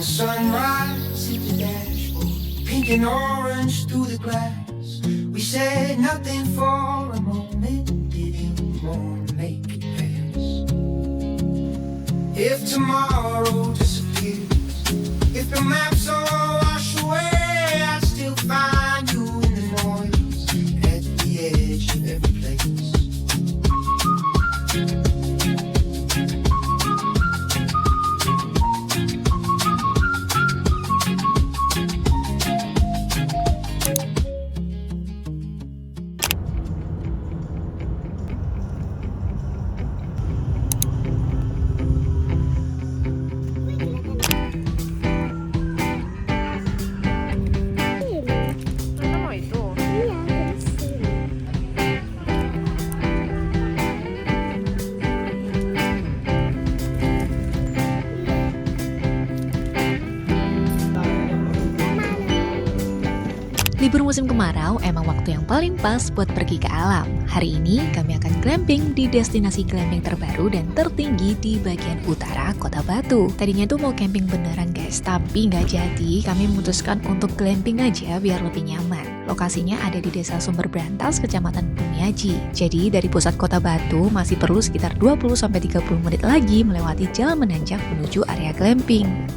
Sunrise hit the dashboard, pink and orange through the glass. We said nothing for a moment, didn't want to make it past. If tomorrow disappears, if the maps all wash away, I'd still find you in the noise, at the edge of every place. Masa mau itu? Iya, terusin. Libur musim kemarau emang waktu yang paling pas buat pergi ke alam. Hari ini kami akan glamping di destinasi glamping terbaru dan tertinggi di bagian utara Kota Batu. Tadinya tuh mau camping beneran guys, tapi nggak jadi. Kami memutuskan untuk glamping aja biar lebih nyaman. Lokasinya ada di Desa Sumber Brantas, Kecamatan Bumiaji. Jadi dari pusat Kota Batu masih perlu sekitar 20-30 menit lagi melewati jalan menanjak menuju area glamping.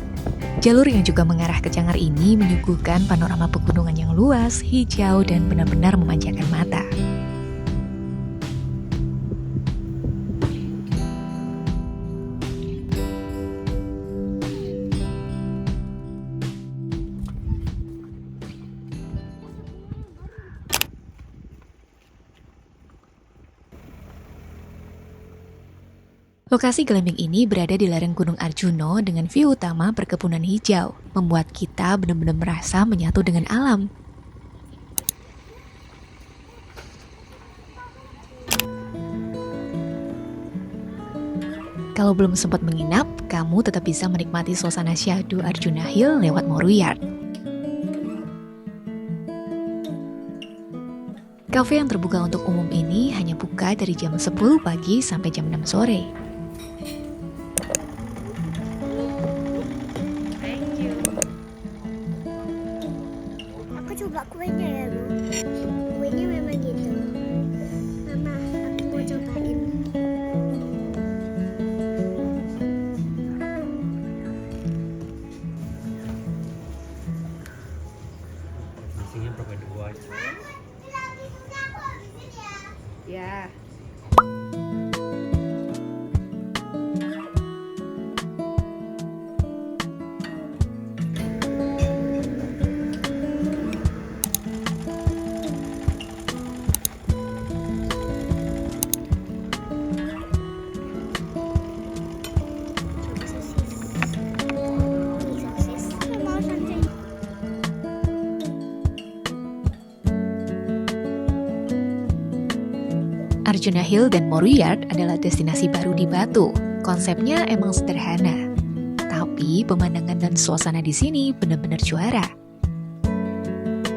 Jalur yang juga mengarah ke Cangar ini menyuguhkan panorama pegunungan yang luas, hijau, dan benar-benar memanjakan mata. Lokasi glamping ini berada di lereng Gunung Arjuno dengan view utama perkebunan hijau, membuat kita benar-benar merasa menyatu dengan alam. Kalau belum sempat menginap, kamu tetap bisa menikmati suasana syahdu Arjuna Hill lewat Moruyard. Kafe yang terbuka untuk umum ini hanya buka dari jam 10 pagi sampai jam 6 sore. Thank you. Aku coba kuenya ya, Bu. Kuenya memang gitu. Mama, aku mau cobain. Isinya berapa dua? Ya. Coba sosis. Ini sosis. Aku mau santai. Arjuna Hill dan Moruyard adalah destinasi baru di Batu. Konsepnya emang sederhana, tapi pemandangan dan suasana di sini benar-benar juara.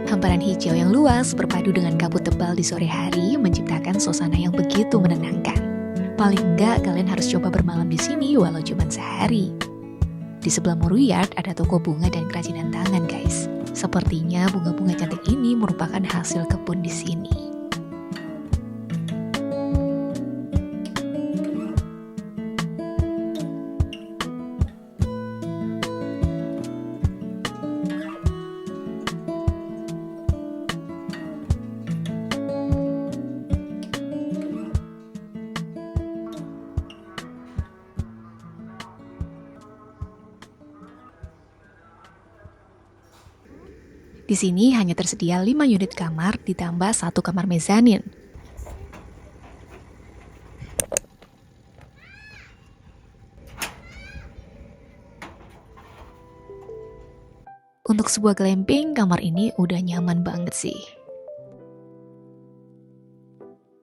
Hamparan hijau yang luas berpadu dengan kabut tebal di sore hari menciptakan suasana yang begitu menenangkan. Paling enggak kalian harus coba bermalam di sini walau cuma sehari. Di sebelah Moruyard ada toko bunga dan kerajinan tangan guys. Sepertinya bunga-bunga cantik ini merupakan hasil kebun di sini. Di sini hanya tersedia 5 unit kamar ditambah 1 kamar mezanin. Untuk sebuah glamping, kamar ini udah nyaman banget sih.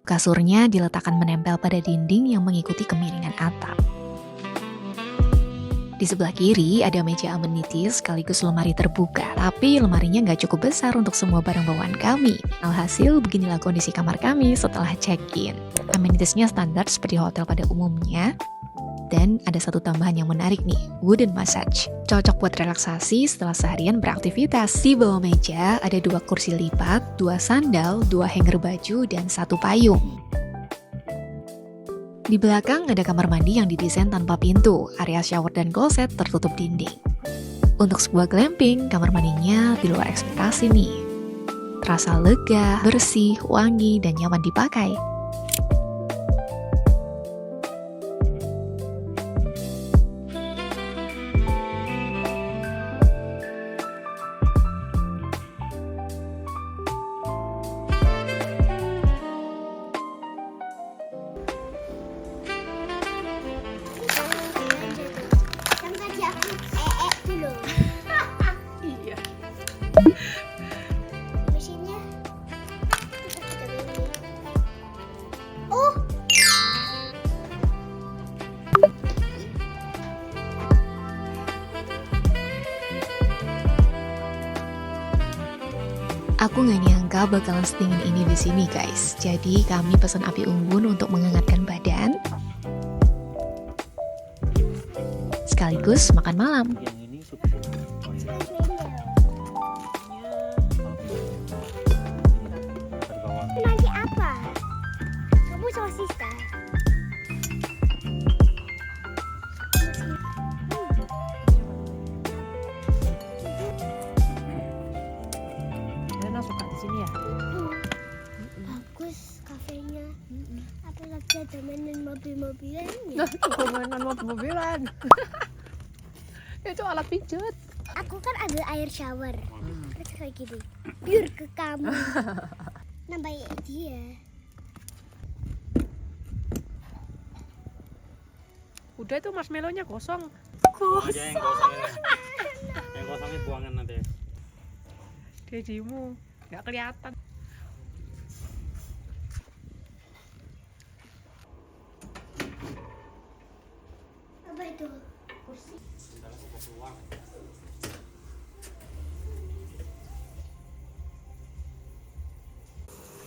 Kasurnya diletakkan menempel pada dinding yang mengikuti kemiringan atap. Di sebelah kiri ada meja amenities sekaligus lemari terbuka, tapi lemarinya nggak cukup besar untuk semua barang bawaan kami. Alhasil beginilah kondisi kamar kami setelah check-in. Amenitiesnya standar seperti hotel pada umumnya, Dan ada satu tambahan yang menarik nih, wooden massage. Cocok buat relaksasi setelah seharian beraktivitas. Di bawah meja ada 2 kursi lipat, 2 sandal, 2 hanger baju, dan 1 payung. Di belakang ada kamar mandi yang didesain tanpa pintu, area shower dan kloset tertutup dinding. Untuk sebuah glamping, kamar mandinya di luar ekspektasi nih. Terasa lega, bersih, wangi, dan nyaman dipakai. Yang tadi aku itu loh. Iya. Mesinnya. Oh, Aku nggak nyangka bakalan sedingin ini di sini guys. Jadi kami pesan api unggun untuk menghangatkan badan. Sekaligus makan malam. Yang ini sup. Oh iya. Di bawah. nasi apa? Kamu sama Siska. Rena suka di sini ya? Bagus kafenya. Apalagi ada mainan mobil-mobilannya. Nah, itu mainan mobil-mobilan. Itu alat pijat. Aku kan ada air shower. Terus kayak gini. Biar ke kamu. Nambahin dia. Udah itu marshmallow-nya kosong. Aja yang kosongnya. Yang kosongnya buangan nanti. Dedimu nggak kelihatan. Apa itu?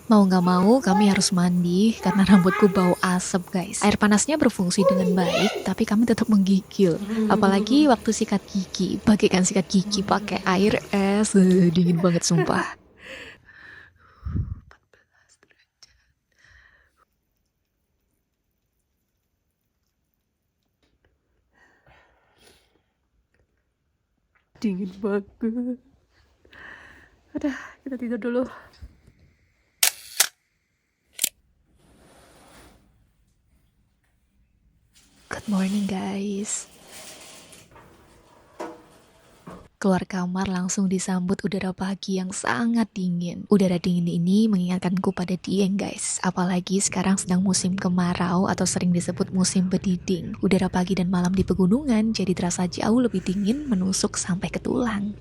Mau nggak mau kami harus mandi karena rambutku bau asap guys. Air panasnya berfungsi dengan baik tapi kami tetap menggigil. Apalagi waktu sikat gigi, bagaikan sikat gigi pakai air es, dingin banget sumpah. Dingin banget. Udah, kita tidur dulu. Good morning guys. Keluar kamar langsung disambut udara pagi yang sangat dingin. Udara dingin ini mengingatkanku pada Dieng guys. Apalagi sekarang sedang musim kemarau atau sering disebut musim bediding. Udara pagi dan malam di pegunungan jadi terasa jauh lebih dingin menusuk sampai ke tulang.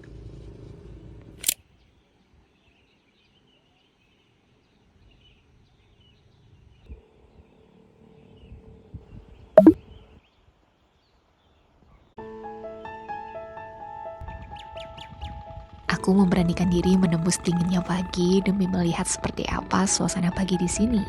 Aku memberanikan diri menembus dinginnya pagi demi melihat seperti apa suasana pagi di sini.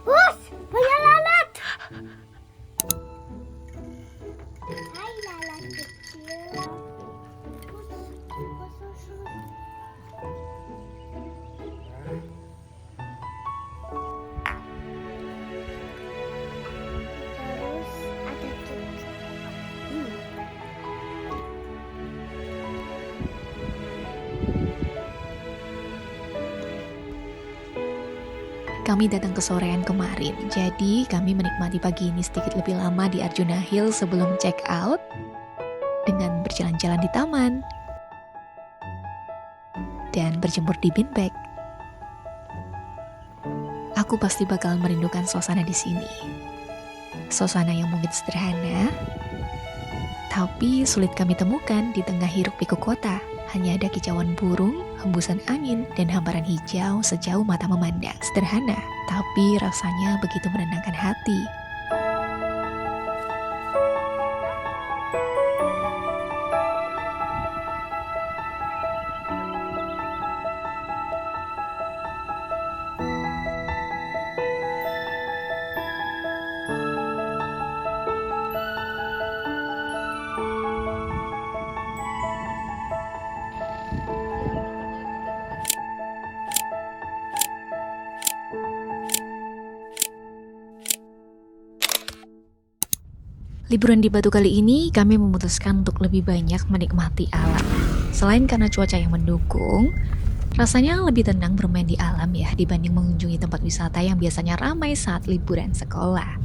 Bos, banyak lalat. Hai lalat kecil. Bos, bos, bos, bos. Terus ada tuh. Kami datang ke sorean kemarin, jadi kami menikmati pagi ini sedikit lebih lama di Arjuna Hill sebelum check out dengan berjalan-jalan di taman dan berjemur di beanbag. Aku pasti bakal merindukan suasana di sini. Suasana yang mungkin sederhana, tapi sulit kami temukan di tengah hiruk-pikuk kota. Hanya ada kicauan burung, hembusan angin, dan hamparan hijau sejauh mata memandang. Sederhana, tapi rasanya begitu menenangkan hati. Liburan di Batu kali ini, kami memutuskan untuk lebih banyak menikmati alam. Selain karena cuaca yang mendukung, rasanya lebih tenang bermain di alam ya dibanding mengunjungi tempat wisata yang biasanya ramai saat liburan sekolah.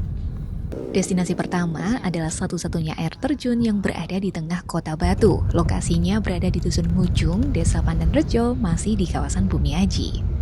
Destinasi pertama adalah satu-satunya air terjun yang berada di tengah kota Batu. Lokasinya berada di Dusun Ngujung, Desa Pandanrejo, masih di kawasan Bumiaji.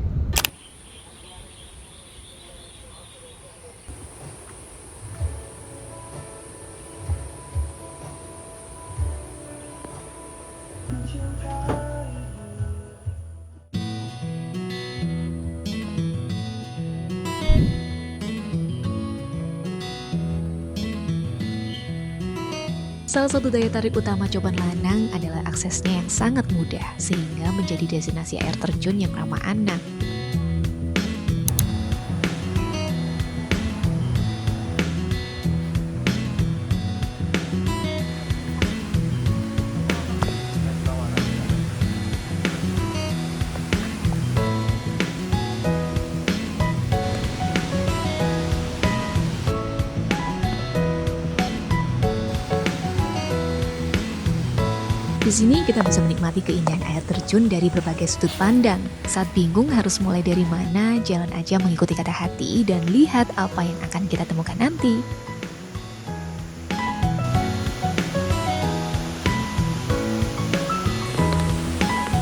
Salah satu daya tarik utama Coban Lanang adalah aksesnya yang sangat mudah, sehingga menjadi destinasi air terjun yang ramah anak. Di sini kita bisa menikmati keindahan air terjun dari berbagai sudut pandang. Saat bingung harus mulai dari mana, jalan aja mengikuti kata hati dan lihat apa yang akan kita temukan nanti.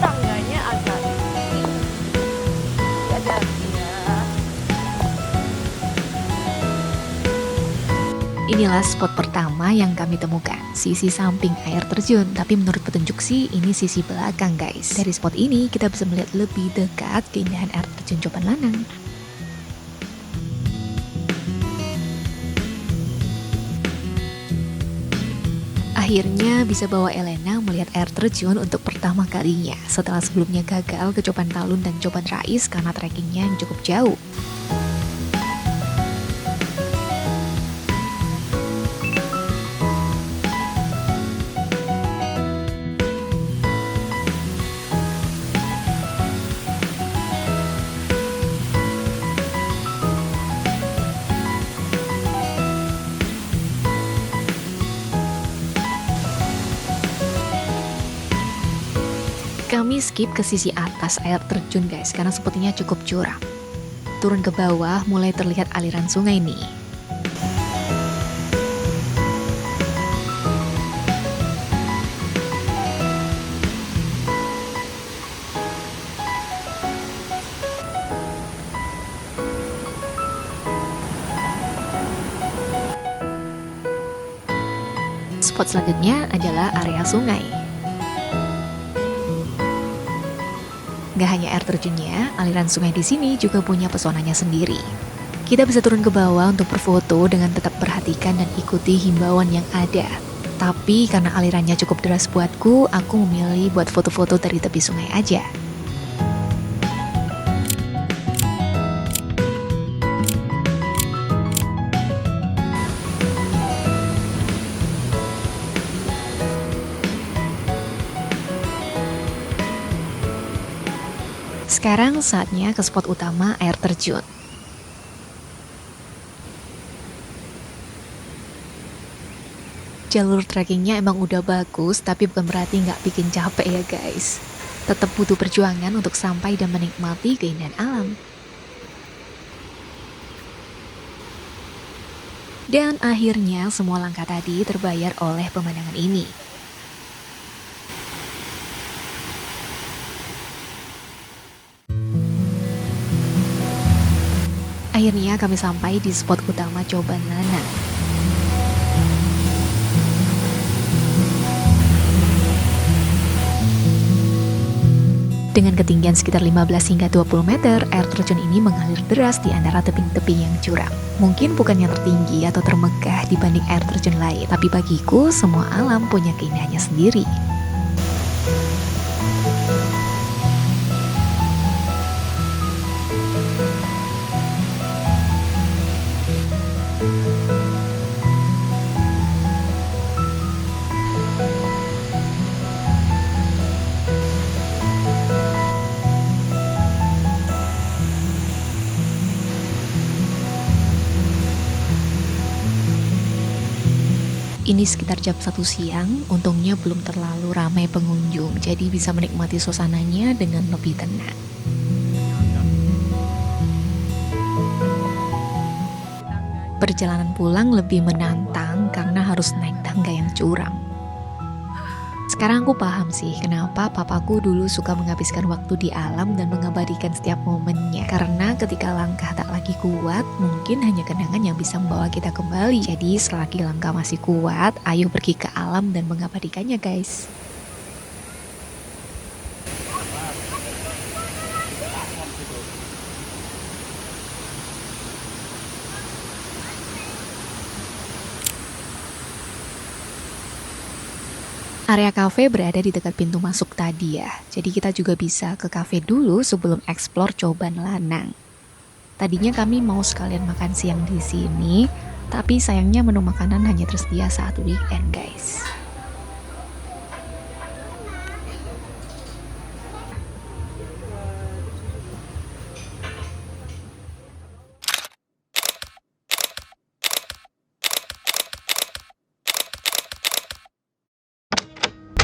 Tangganya agak tinggi. Inilah spot pertama yang kami temukan, sisi samping air terjun. Tapi menurut petunjuk sih, ini sisi belakang guys. Dari spot ini kita bisa melihat lebih dekat keindahan air terjun Coban Lanang. Akhirnya bisa bawa Elena melihat air terjun untuk pertama kalinya, setelah sebelumnya gagal ke Coban Talun dan Coban Rais karena trekkingnya yang cukup jauh. Kami skip ke sisi atas air terjun guys, karena sepertinya cukup curam. Turun ke bawah mulai terlihat aliran sungai nih. Spot selanjutnya adalah area sungai. Gak hanya air terjunnya, aliran sungai di sini juga punya pesonanya sendiri. Kita bisa turun ke bawah untuk berfoto dengan tetap perhatikan dan ikuti himbauan yang ada. Tapi karena alirannya cukup deras buatku, aku memilih buat foto-foto dari tepi sungai aja. Sekarang saatnya ke spot utama air terjun. Jalur trekkingnya emang udah bagus, tapi bukan berarti nggak bikin capek ya guys. Tetap butuh perjuangan untuk sampai dan menikmati keindahan alam. Dan akhirnya semua langkah tadi terbayar oleh pemandangan ini. Akhirnya kami sampai di spot utama Coban Lanang. Dengan ketinggian sekitar 15 hingga 20 meter, air terjun ini mengalir deras di antara tebing-tebing yang curam. Mungkin bukan yang tertinggi atau termegah dibanding air terjun lain, tapi bagiku semua alam punya keindahannya sendiri. Ini sekitar jam 1 siang, untungnya belum terlalu ramai pengunjung, jadi bisa menikmati suasananya dengan lebih tenang. Perjalanan pulang lebih menantang karena harus naik tangga yang curam. Sekarang aku paham sih kenapa papaku dulu suka menghabiskan waktu di alam dan mengabadikan setiap momennya. Karena ketika langkah tak lagi kuat, mungkin hanya kenangan yang bisa membawa kita kembali. Jadi selagi langkah masih kuat, ayo pergi ke alam dan mengabadikannya guys. Area kafe berada di dekat pintu masuk tadi ya, jadi kita juga bisa ke kafe dulu sebelum eksplor Coban Lanang. Tadinya kami mau sekalian makan siang di sini, tapi sayangnya menu makanan hanya tersedia saat weekend guys.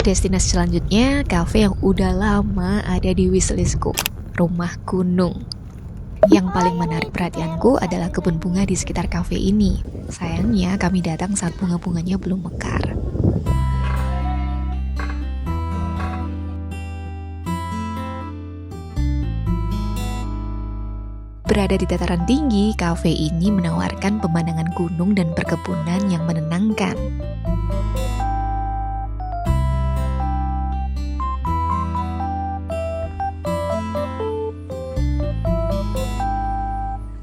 Destinasi selanjutnya, kafe yang udah lama ada di wishlistku, Rumah Gunung. Yang paling menarik perhatianku adalah kebun bunga di sekitar kafe ini. Sayangnya kami datang saat bunga-bunganya belum mekar. Berada di dataran tinggi, kafe ini menawarkan pemandangan gunung dan perkebunan yang menenangkan.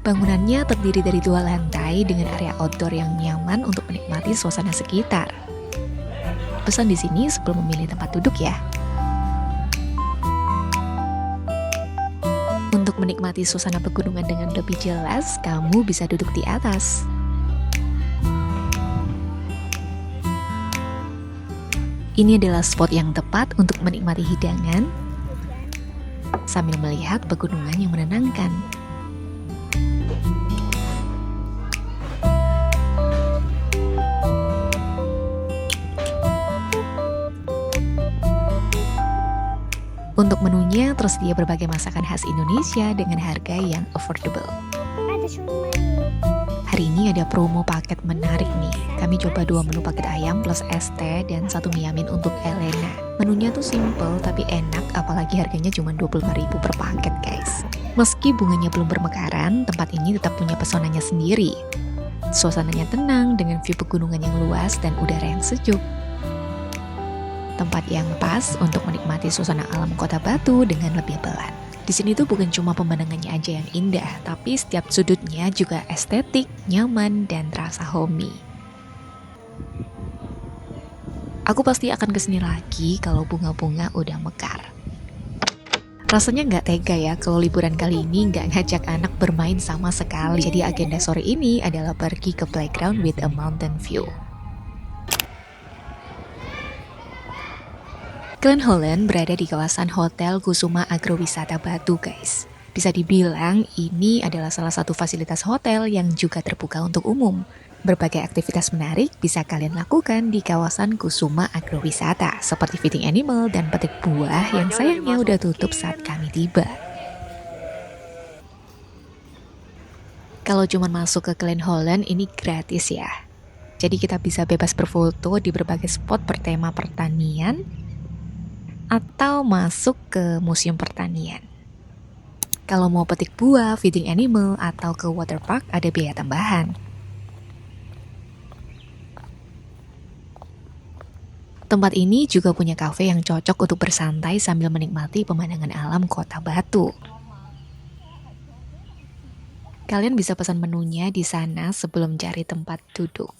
Bangunannya terdiri dari 2 lantai dengan area outdoor yang nyaman untuk menikmati suasana sekitar. Pesan di sini sebelum memilih tempat duduk ya. Untuk menikmati suasana pegunungan dengan lebih jelas, kamu bisa duduk di atas. Ini adalah spot yang tepat untuk menikmati hidangan sambil melihat pegunungan yang menenangkan. Untuk menunya tersedia berbagai masakan khas Indonesia dengan harga yang affordable. Ada shumai. Hari ini ada promo paket menarik nih. Kami coba 2 menu paket ayam plus es teh dan 1 mie yamin untuk Elena. Menunya tuh simple tapi enak, apalagi harganya cuma 25.000 per paket guys. Meski bunganya belum bermekaran, tempat ini tetap punya pesonanya sendiri. Suasananya tenang dengan view pegunungan yang luas dan udara yang sejuk. Tempat yang pas untuk menikmati suasana alam Kota Batu dengan lebih pelan. Di sini tuh bukan cuma pemandangannya aja yang indah, tapi setiap sudutnya juga estetik, nyaman, dan terasa homey. Aku pasti akan kesini lagi kalau bunga-bunga udah mekar. Rasanya nggak tega ya kalau liburan kali ini nggak ngajak anak bermain sama sekali. Jadi agenda sore ini adalah pergi ke playground with a mountain view. Glen Holland berada di kawasan Hotel Kusuma Agrowisata Batu guys. Bisa dibilang ini adalah salah satu fasilitas hotel yang juga terbuka untuk umum. Berbagai aktivitas menarik bisa kalian lakukan di kawasan Kusuma Agrowisata, seperti feeding animal dan petik buah yang sayangnya udah tutup saat kami tiba. Kalau cuma masuk ke Glen Holland ini gratis ya. Jadi kita bisa bebas berfoto di berbagai spot bertema pertanian atau masuk ke museum pertanian. Kalau mau petik buah, feeding animal, atau ke water park ada biaya tambahan. Tempat ini juga punya kafe yang cocok untuk bersantai sambil menikmati pemandangan alam Kota Batu. Kalian bisa pesan menunya di sana sebelum cari tempat duduk.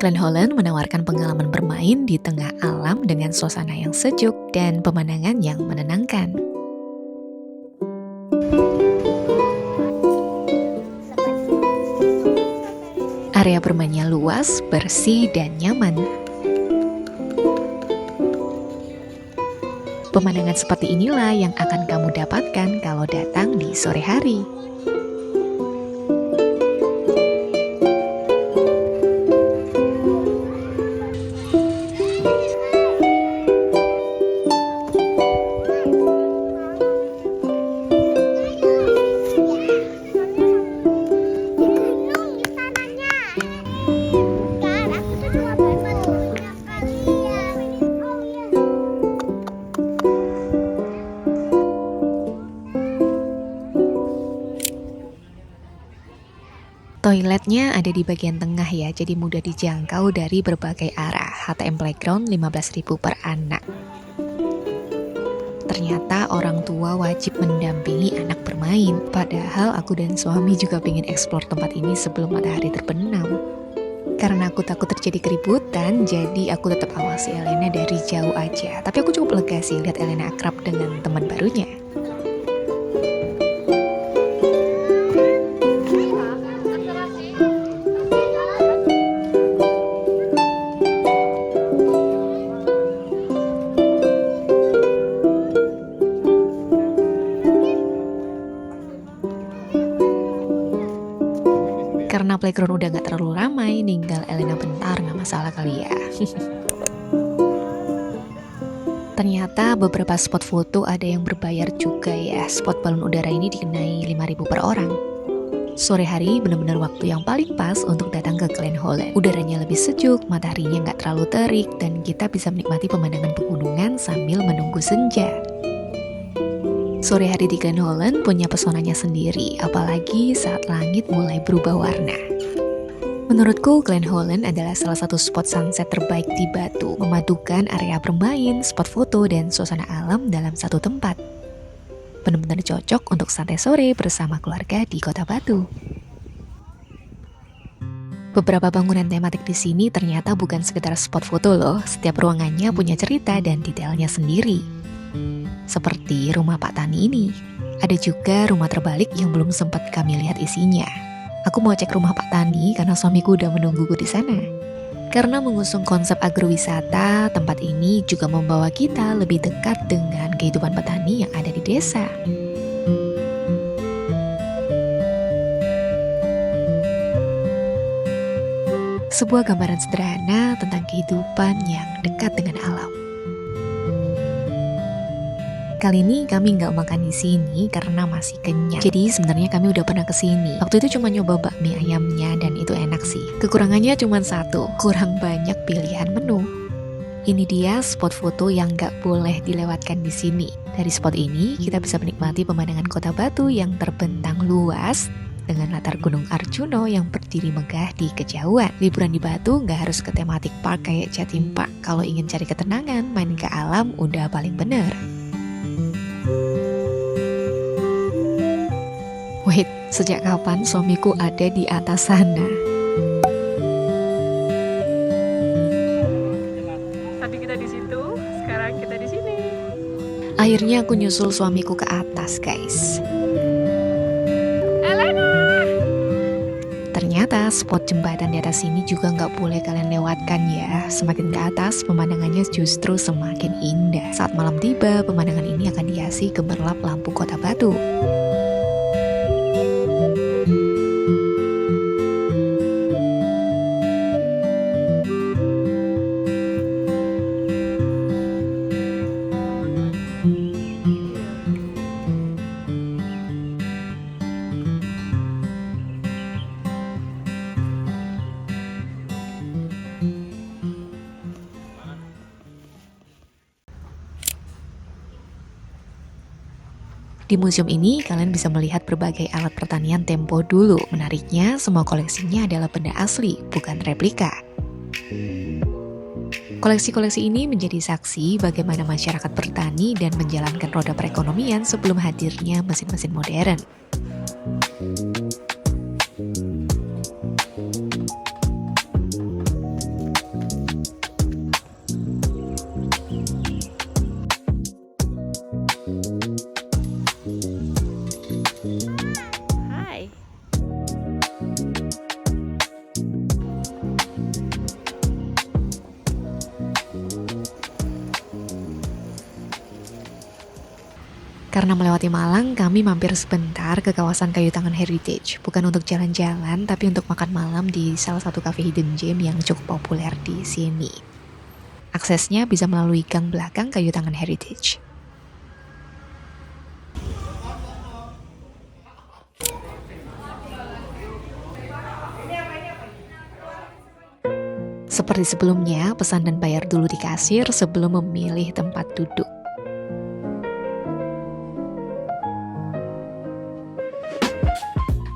Glen Holland menawarkan pengalaman bermain di tengah alam dengan suasana yang sejuk dan pemandangan yang menenangkan. Area bermainnya luas, bersih, dan nyaman. Pemandangan seperti inilah yang akan kamu dapatkan kalau datang di sore hari. Toiletnya ada di bagian tengah ya, jadi mudah dijangkau dari berbagai arah. HTM Playground 15.000 per anak. Ternyata orang tua wajib mendampingi anak bermain. Padahal aku dan suami juga pengen eksplor tempat ini sebelum matahari terbenam. Karena aku takut terjadi keributan, jadi aku tetap awasi Elena dari jauh aja. Tapi aku cukup lega sih lihat Elena akrab dengan teman barunya. Karena playground udah gak terlalu ramai, ninggal Elena bentar gak masalah kali ya. Ternyata beberapa spot foto ada yang berbayar juga ya. Spot balon udara ini dikenai 5.000 per orang. Sore hari benar-benar waktu yang paling pas untuk datang ke Glen Holland. Udaranya lebih sejuk, mataharinya gak terlalu terik, dan kita bisa menikmati pemandangan pegunungan sambil menunggu senja. Sore hari di Glen Holland punya pesonanya sendiri, apalagi saat langit mulai berubah warna. Menurutku, Glen Holland adalah salah satu spot sunset terbaik di Batu, memadukan area bermain, spot foto, dan suasana alam dalam satu tempat. Benar-benar cocok untuk santai sore bersama keluarga di Kota Batu. Beberapa bangunan tematik di sini ternyata bukan sekedar spot foto loh, setiap ruangannya punya cerita dan detailnya sendiri. Seperti rumah Pak Tani ini. Ada juga rumah terbalik yang belum sempat kami lihat isinya. Aku mau cek rumah Pak Tani karena suamiku udah menungguku di sana. Karena mengusung konsep agrowisata, tempat ini juga membawa kita lebih dekat dengan kehidupan petani yang ada di desa. Sebuah gambaran sederhana tentang kehidupan yang dekat dengan alam. Kali ini kami nggak makan di sini karena masih kenyang. Jadi sebenarnya kami udah pernah kesini. Waktu itu cuma nyoba bakmi ayamnya dan itu enak sih. Kekurangannya cuma satu, kurang banyak pilihan menu. Ini dia spot foto yang nggak boleh dilewatkan di sini. Dari spot ini kita bisa menikmati pemandangan Kota Batu yang terbentang luas dengan latar Gunung Arjuno yang berdiri megah di kejauhan. Liburan di Batu nggak harus ke tematik park kayak Jatim Park. Kalau ingin cari ketenangan, main ke alam udah paling bener. Wait, sejak kapan suamiku ada di atas sana? Tadi kita di situ, sekarang kita di sini. Akhirnya aku nyusul suamiku ke atas, guys. Elena! Ternyata spot jembatan di atas sini juga nggak boleh kalian lewatkan ya. Semakin ke atas, pemandangannya justru semakin indah. Saat malam tiba, pemandangan ini akan dihiasi gemerlap lampu Kota Batu. Di museum ini, kalian bisa melihat berbagai alat pertanian tempo dulu. Menariknya, semua koleksinya adalah benda asli, bukan replika. Koleksi-koleksi ini menjadi saksi bagaimana masyarakat bertani dan menjalankan roda perekonomian sebelum hadirnya mesin-mesin modern. Hai. Karena melewati Malang, kami mampir sebentar ke kawasan Kayu Tangan Heritage. Bukan untuk jalan-jalan, tapi untuk makan malam di salah satu cafe hidden gem yang cukup populer di sini. Aksesnya bisa melalui gang belakang Kayu Tangan Heritage. Seperti sebelumnya, pesan dan bayar dulu di kasir sebelum memilih tempat duduk.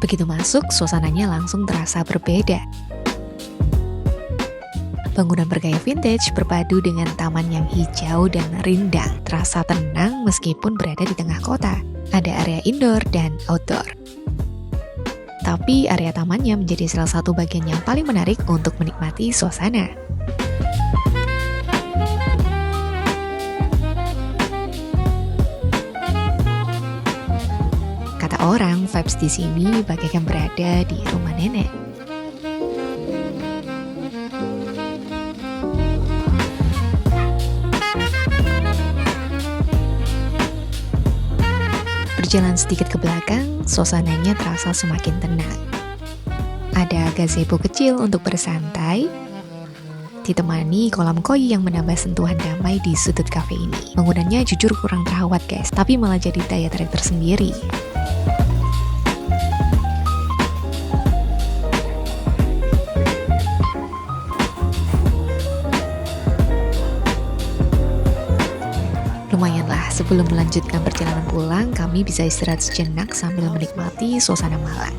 Begitu masuk, suasananya langsung terasa berbeda. Bangunan bergaya vintage berpadu dengan taman yang hijau dan rindang. Terasa tenang meskipun berada di tengah kota. Ada area indoor dan outdoor. Tapi area tamannya menjadi salah satu bagian yang paling menarik untuk menikmati suasana. Kata orang, vibes di sini bagaikan berada di rumah nenek. Berjalan sedikit ke belakang, suasananya terasa semakin tenang. Ada gazebo kecil untuk bersantai, ditemani kolam koi yang menambah sentuhan damai di sudut kafe ini. Bangunannya jujur kurang terawat guys, tapi malah jadi daya tarik tersendiri. Lumayanlah, sebelum melanjutkan perjalanan pulang, kami bisa istirahat sejenak sambil menikmati suasana Malang.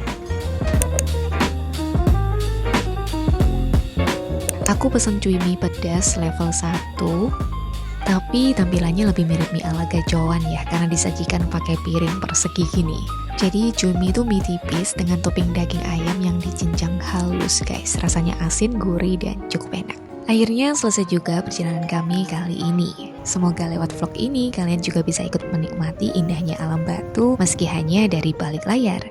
Aku pesan cui mie pedas level 1, tapi tampilannya lebih mirip mie ala gajoan ya, karena disajikan pakai piring persegi gini. Jadi cui mie itu mie tipis dengan topping daging ayam yang dicincang halus guys. Rasanya asin, gurih, dan cukup enak. Akhirnya selesai juga perjalanan kami kali ini. Semoga lewat vlog ini kalian juga bisa ikut menikmati indahnya alam Batu meski hanya dari balik layar.